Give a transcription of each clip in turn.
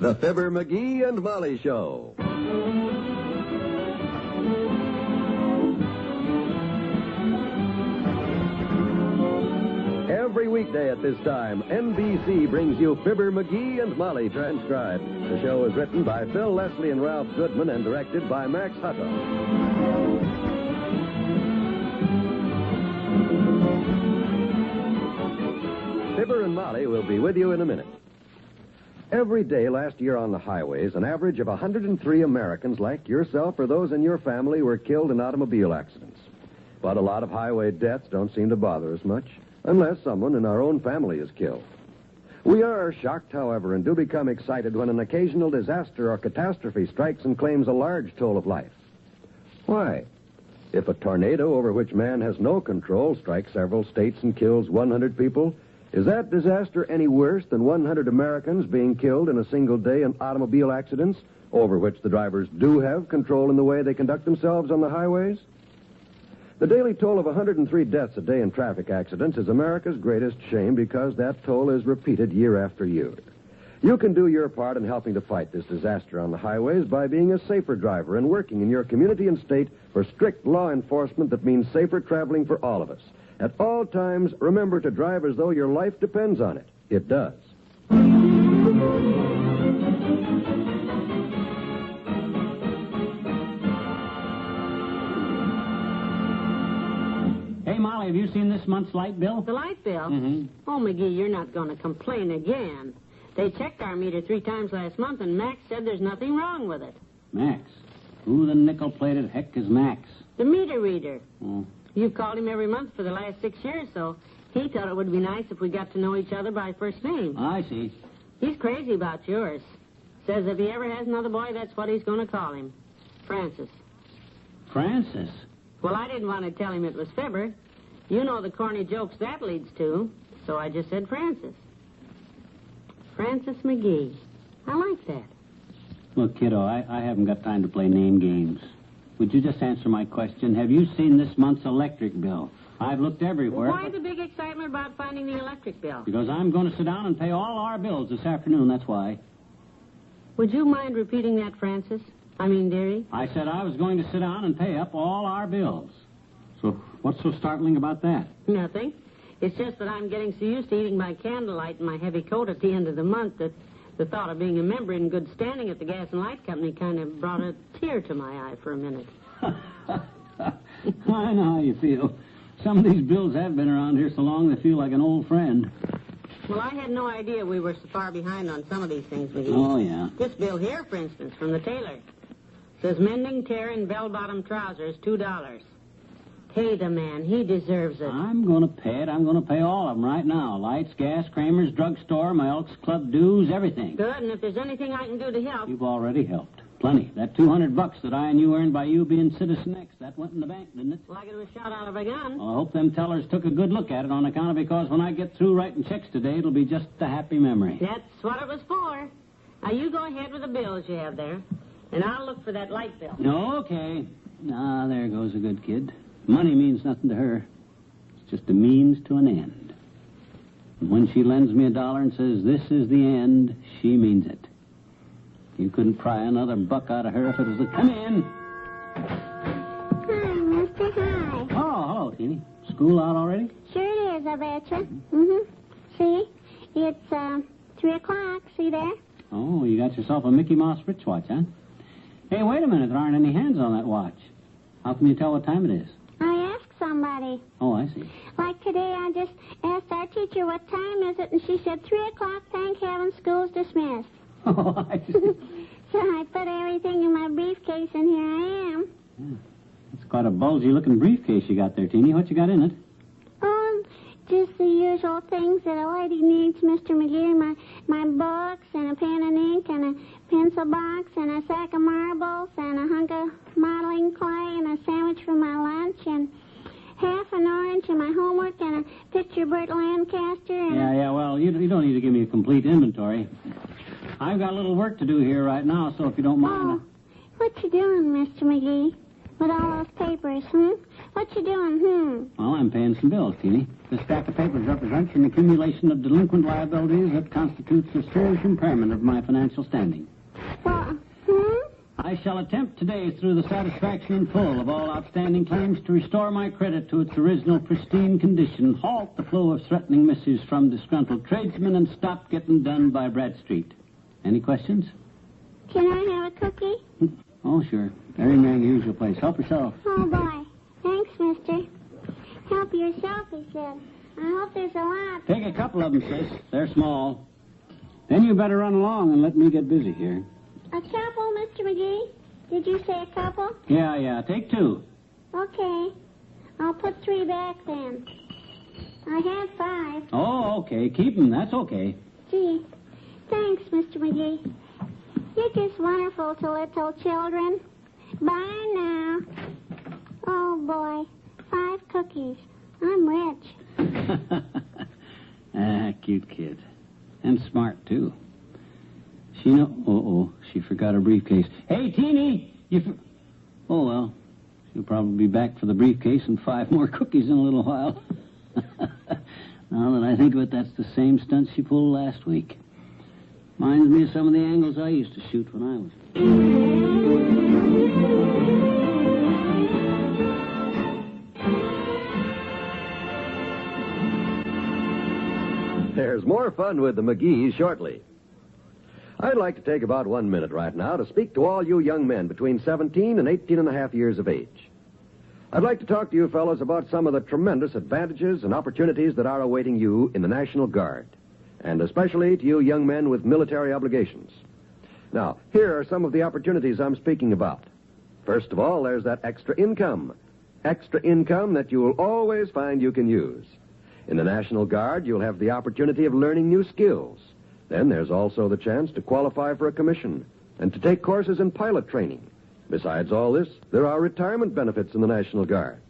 The Fibber McGee and Molly Show. Every weekday at this time, NBC brings you Fibber McGee and Molly transcribed. The show is written by Phil Leslie and Ralph Goodman and directed by Max Hutto. Fibber and Molly will be with you in a minute. Every day last year on the highways, an average of 103 Americans like yourself or those in your family were killed in automobile accidents. But a lot of highway deaths don't seem to bother us much, unless someone in our own family is killed. We are shocked, however, and do become excited when an occasional disaster or catastrophe strikes and claims a large toll of life. Why? If a tornado over which man has no control strikes several states and kills 100 people, is that disaster any worse than 100 Americans being killed in a single day in automobile accidents over which the drivers do have control in the way they conduct themselves on the highways? The daily toll of 103 deaths a day in traffic accidents is America's greatest shame because that toll is repeated year after year. You can do your part in helping to fight this disaster on the highways by being a safer driver and working in your community and state for strict law enforcement that means safer traveling for all of us. At all times, remember to drive as though your life depends on it. It does. Hey, Molly, have you seen this month's light bill? The light bill? Mm-hmm. Oh, McGee, you're not going to complain again. They checked our meter 3 times last month, and Max said there's nothing wrong with it. Max? Who the nickel-plated heck is Max? The meter reader. Oh. You've called him every month for the last 6 years, so he thought it would be nice if we got to know each other by first name. I see. He's crazy about yours. Says if he ever has another boy, that's what he's going to call him. Francis. Francis? Well, I didn't want to tell him it was Fibber. You know the corny jokes that leads to, so I just said Francis. Francis McGee. I like that. Look, kiddo, I haven't got time to play name games. Would you just answer my question? Have you seen this month's electric bill? I've looked everywhere. Why the big excitement about finding the electric bill? Because I'm going to sit down and pay all our bills this afternoon, that's why. Would you mind repeating that, Francis? Dearie? I said I was going to sit down and pay up all our bills. So what's so startling about that? Nothing. It's just that I'm getting so used to eating my candlelight and my heavy coat at the end of the month that the thought of being a member in good standing at the Gas and Light Company kind of brought a tear to my eye for a minute. I know how you feel. Some of these bills have been around here so long they feel like an old friend. Well, I had no idea we were so far behind on some of these things, McGee. Oh, yeah. This bill here, for instance, from the tailor, says mending tear in bell-bottom trousers, $2. Pay the man. He deserves it. I'm going to pay it. I'm going to pay all of them right now. Lights, gas, Kramer's, drugstore, my Elks Club dues, everything. Good, and if there's anything I can do to help... You've already helped. Plenty. That $200 that I and you earned by you being Citizen X, that went in the bank, didn't it? Like it was shot out of a gun. Well, I hope them tellers took a good look at it on account of because when I get through writing checks today, it'll be just a happy memory. That's what it was for. Now, you go ahead with the bills you have there, and I'll look for that light bill. Okay. Ah, there goes a good kid. Money means nothing to her. It's just a means to an end. And when she lends me $1 and says, this is the end, she means it. You couldn't pry another buck out of her if it was a... Come in. Hi, Mister. Hi. Oh, hello, Teeny. School out already? Sure it is, I betcha. Mm-hmm. See? It's, 3 o'clock. See there? Oh, you got yourself a Mickey Mouse Rich watch, huh? Hey, wait a minute. There aren't any hands on that watch. How can you tell what time it is? I asked somebody. Oh, I see. Like today, I just asked our teacher, what time is it? And she said, 3 o'clock, thank heaven, school's dismissed. Oh, I see. So I put everything in my briefcase, and here I am. Yeah. That's quite a bulgy-looking briefcase you got there, Teeny. What you got in it? Just the usual things that a lady needs, Mr. McGee. My books, and a pen and ink, and a pencil box, and a sack of marbles, and a hunk of modeling clay, and a sandwich for my lunch, and half an orange, and my homework, and a picture of Burt Lancaster. And Yeah, well, you don't need to give me a complete inventory. I've got a little work to do here right now, so if you don't mind... Oh, what you doing, Mr. McGee, with all those papers, What you doing, Well, I'm paying some bills, Teeny. This stack of papers represents an accumulation of delinquent liabilities that constitutes a serious impairment of my financial standing. Well, I shall attempt today, through the satisfaction in full of all outstanding claims, to restore my credit to its original pristine condition, halt the flow of threatening missives from disgruntled tradesmen, and stop getting done by Bradstreet. Any questions? Can I have a cookie? Oh, sure. Every man in the usual place. Help yourself. Oh, boy. Thanks, mister. Help yourself, he said. I hope there's a lot. Take a couple of them, sis. They're small. Then you better run along and let me get busy here. A couple, Mr. McGee? Did you say a couple? Yeah. Take 2. Okay. I'll put 3 back then. I had 5. Oh, okay. Keep them. That's okay. Gee. Thanks, Mr. McGee. You're just wonderful to little children. Bye now. Oh, boy. 5 cookies. I'm rich. Cute kid. And smart, too. She forgot her briefcase. Hey, Teeny! Oh, well. She'll probably be back for the briefcase and 5 more cookies in a little while. Now that I think of it, that's the same stunt she pulled last week. Reminds me of some of the angles I used to shoot when I was... There's more fun with the McGees shortly. I'd like to take about 1 minute right now to speak to all you young men between 17 and 18 and a half years of age. I'd like to talk to you fellows about some of the tremendous advantages and opportunities that are awaiting you in the National Guard, and especially to you young men with military obligations. Now, here are some of the opportunities I'm speaking about. First of all, there's that extra income that you'll always find you can use. In the National Guard, you'll have the opportunity of learning new skills. Then there's also the chance to qualify for a commission and to take courses in pilot training. Besides all this, there are retirement benefits in the National Guard.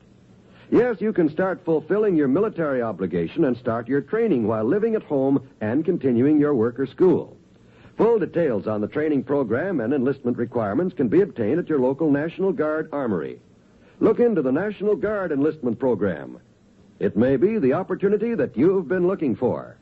Yes, you can start fulfilling your military obligation and start your training while living at home and continuing your work or school. Full details on the training program and enlistment requirements can be obtained at your local National Guard armory. Look into the National Guard enlistment program. It may be the opportunity that you've been looking for.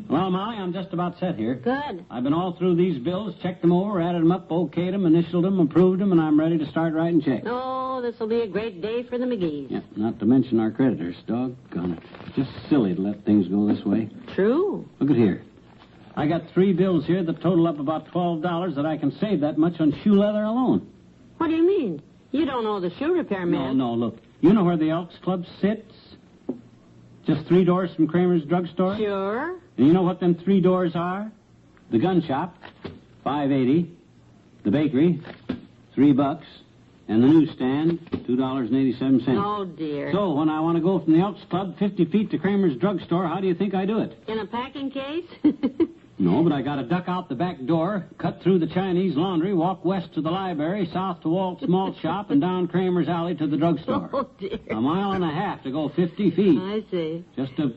Well, Molly, I'm just about set here. Good. I've been all through these bills, checked them over, added them up, okayed them, initialed them, approved them, and I'm ready to start writing checks. Oh, this will be a great day for the McGees. Yeah, not to mention our creditors. Doggone it. Just silly to let things go this way. True. Look at here. I got 3 bills here that total up about $12 that I can save that much on shoe leather alone. What do you mean? You don't know the shoe repair man. No, look. You know where the Elks Club sits? Just 3 doors from Kramer's drugstore? Sure. And you know what them 3 doors are? The gun shop, $5.80. The bakery, $3. And the newsstand, $2.87. Oh, dear. So, when I want to go from the Elks Club 50 feet to Kramer's drugstore, how do you think I do it? In a packing case? No, but I got to duck out the back door, cut through the Chinese laundry, walk west to the library, south to Walt's malt shop, and down Kramer's alley to the drugstore. Oh, dear. 1.5 miles to go 50 feet. I see. Just to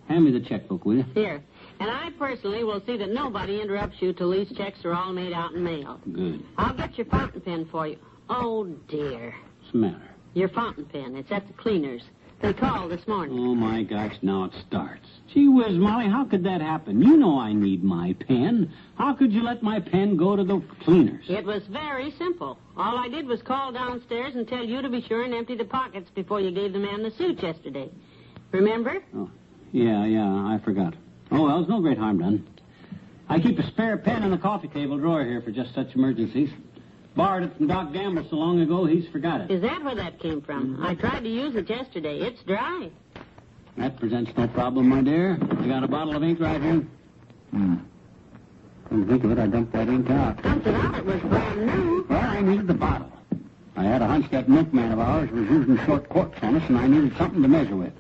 hand me the checkbook, will you? Here. And I personally will see that nobody interrupts you till these checks are all made out and mailed. Good. I'll get your fountain pen for you. Oh, dear. What's the matter? Your fountain pen. It's at the cleaners. They called this morning. Oh, my gosh, now it starts. Gee whiz, Molly, how could that happen? You know I need my pen. How could you let my pen go to the cleaners? It was very simple. All I did was call downstairs and tell you to be sure and empty the pockets before you gave the man the suit yesterday. Remember? Oh, yeah, I forgot. Oh, well, there's no great harm done. I keep a spare pen in the coffee table drawer here for just such emergencies. Borrowed it from Doc Gamble so long ago, he's forgot it. Is that where that came from? I tried to use it yesterday. It's dry. That presents no problem, my dear. I got a bottle of ink right here. Come to think of it, I dumped that ink out. Dumped it out. It was brand new. Well, I needed the bottle. I had a hunch that milkman of ours was using short corks on us, and I needed something to measure with.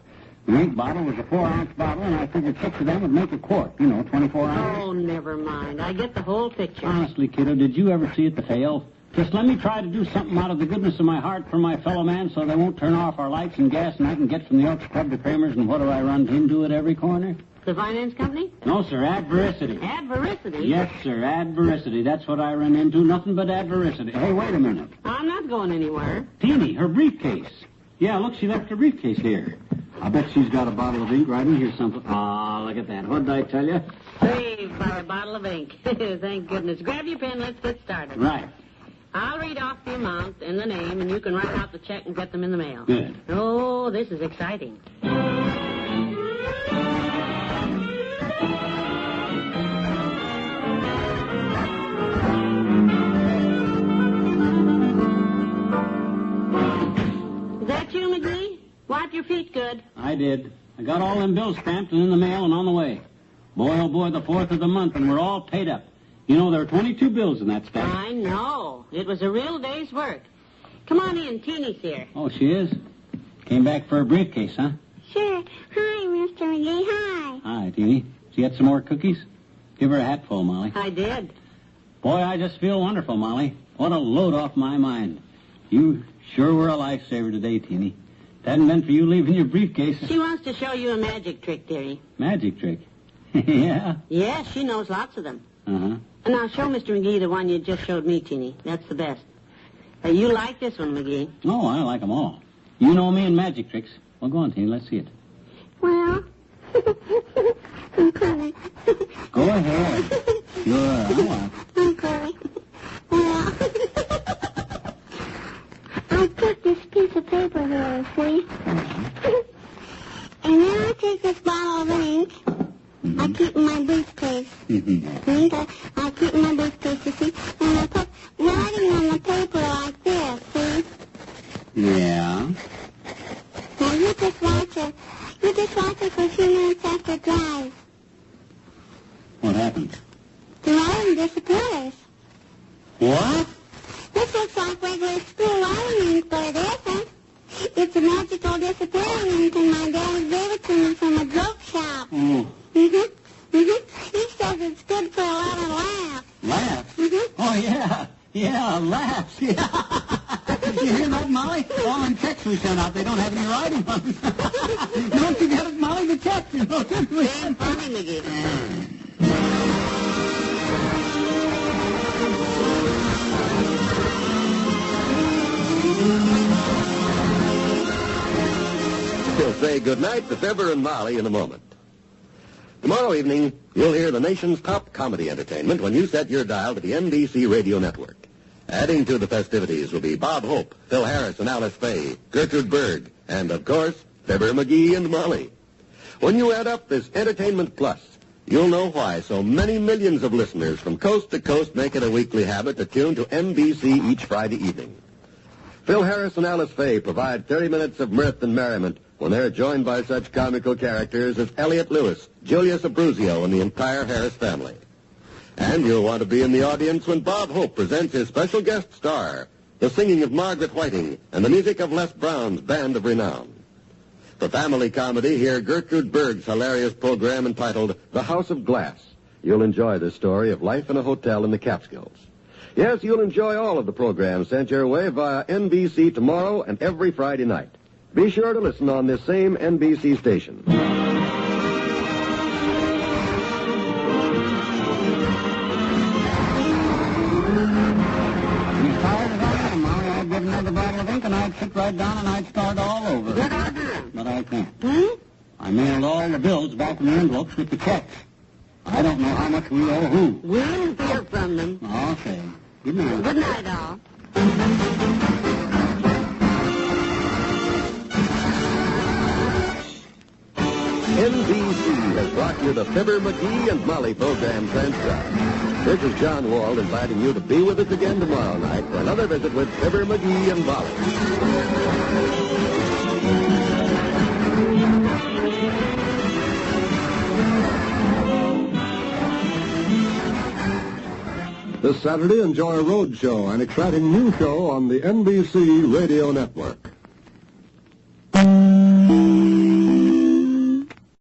The ink bottle was a 4-ounce bottle, and I figured 6 of them would make a quart. 24 ounces. Oh, never mind. I get the whole picture. Honestly, kiddo, did you ever see it to fail? Just let me try to do something out of the goodness of my heart for my fellow man so they won't turn off our lights and gas, and I can get from the Elks Club to Kramer's, and what do I run into at every corner? The finance company? No, sir, adversity. Adversity? Yes, sir, adversity. That's what I run into. Nothing but adversity. Hey, wait a minute. I'm not going anywhere. Teeny, her briefcase. Yeah, look, she left her briefcase here. I bet she's got a bottle of ink right in here something. Ah, look at that. What did I tell you? Saved by a bottle of ink. Thank goodness. Grab your pen. Let's get started. Right. I'll read off the amount and the name, and you can write out the check and get them in the mail. Good. Oh, this is exciting. Is that you, McGee? Wipe your feet good. I did. I got all them bills stamped and in the mail and on the way. Boy, oh boy, the 4th of the month, and we're all paid up. You know, there are 22 bills in that stack. I know. It was a real day's work. Come on in. Teeny's here. Oh, she is? Came back for a briefcase, huh? Sure. Hi, Mr. McGee. Hi. Hi, Teeny. Did you get some more cookies? Give her a hatful, Molly. I did. Boy, I just feel wonderful, Molly. What a load off my mind. You sure were a lifesaver today, Teeny. If it hadn't been for you leaving your briefcase... She wants to show you a magic trick, dearie. Magic trick? Yeah? Yes, she knows lots of them. Uh-huh. And now show Mr. McGee the one you just showed me, Teeny. That's the best. You like this one, McGee. Oh, I like them all. You know me and magic tricks. Well, go on, Teeny. Let's see it. Well, I'm coming. Go ahead. Sure, I want. I'm coming. Well, I put this piece of paper here, see? And then I take this bottle of ink. I keep in my briefcase. Ink I keep in my briefcase, you see? And I put writing on the paper like this, see? Yeah? Now you just watch it. You just watch it for a few minutes after it dries. What happens? The writing disappears. What? This looks like regular school writing ink, but it isn't. It's a magical disappearing ink, and my daddy gave it to me from a joke shop. Oh. He says it's good for a lot of laughs. Laughs? Oh, yeah. Yeah, laughs. Yeah. You hear that, Molly? All them checks we sent out, they don't have any writing on them. Don't you get it, Molly? The checks, you know. Damn funny, McGee. We'll say goodnight to Fibber and Molly in a moment. Tomorrow evening, you'll hear the nation's top comedy entertainment when you set your dial to the NBC radio network. Adding to the festivities will be Bob Hope, Phil Harris and Alice Faye, Gertrude Berg, and, of course, Fibber McGee and Molly. When you add up this Entertainment Plus, you'll know why so many millions of listeners from coast to coast make it a weekly habit to tune to NBC each Friday evening. Phil Harris and Alice Faye provide 30 minutes of mirth and merriment when they're joined by such comical characters as Elliot Lewis, Julius Abruzio, and the entire Harris family. And you'll want to be in the audience when Bob Hope presents his special guest star, the singing of Margaret Whiting and the music of Les Brown's Band of Renown. For family comedy, hear Gertrude Berg's hilarious program entitled The House of Glass. You'll enjoy this story of life in a hotel in the Catskills. Yes, you'll enjoy all of the programs sent your way via NBC tomorrow and every Friday night. Be sure to listen on this same NBC station. You tired of that, Molly? I'd give another bottle of ink and I'd sit right down and I'd start all over. But I can't. I mailed all the bills back in the envelopes with the checks. I don't know how much we owe who. We'll hear from them. Okay. Good night. Good night, all. NBC has brought you the Fibber McGee and Molly program transcribed. This is John Wald inviting you to be with us again tomorrow night for another visit with Fibber McGee and Molly. This Saturday, enjoy a road show, an exciting new show on the NBC Radio Network.